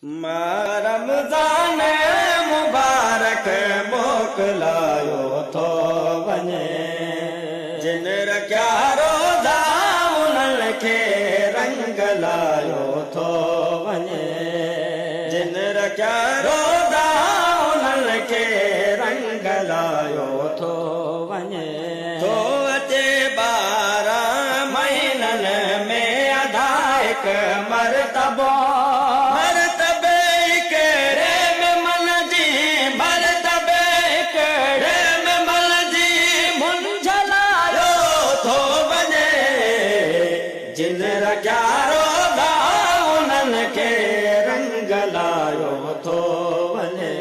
रमज़ान मुबारक मोकिलायो थो वञे जिन रखिया रोज़ा उन्हनि खे रंग लायो थो वञे जिन रखिया रोज़ा उन्हनि खे रंग लायो थो वञे थो अचे 12 महीननि में अधा हिकु मरतबो जिन रखिया रोज़ा उन्हनि खे रंग लायो थो वञे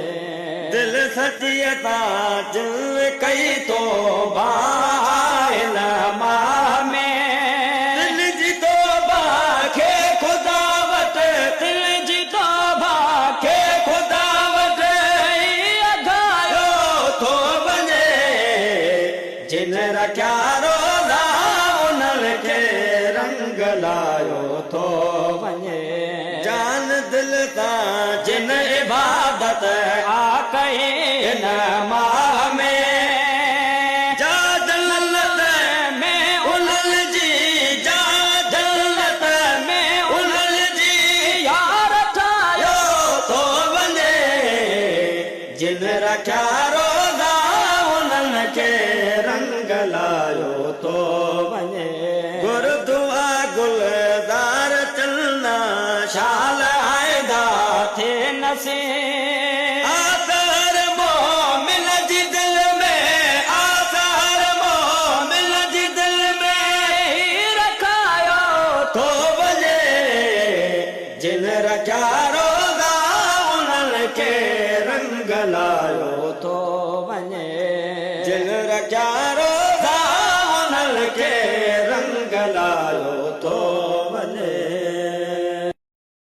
दिल सचीअ सां दिल कई तौबा हिन माह में दिल जी तौबा खे ख़ुदा वटि दिल जी तौबा खे ख़ुदा वटि अघायो थो वञे जिन रखिया रोज़ा उन्हनि खे रंग लायो थो वञे जान दिल सां जिन इबादत आ कई हिन माह में जा जन्नत में उन्हनि जी जा जन्नत में उन्हनि जी यार ठाहियो थो वञे जिन रखिया रोज़ा उन्हनि खे रंग लायो थो वञे गुरुदुआ गुलज़ार चलना शाल आयदा थे नसे आसार मोमिन जी दिल में आसार मोमिन जी दिल में ही रखायो थो वञे जिन रखिया रोज़ा उन्हनि खे रंग लायो थो वञे जिन रखिया रोज़ा उन्हनि खे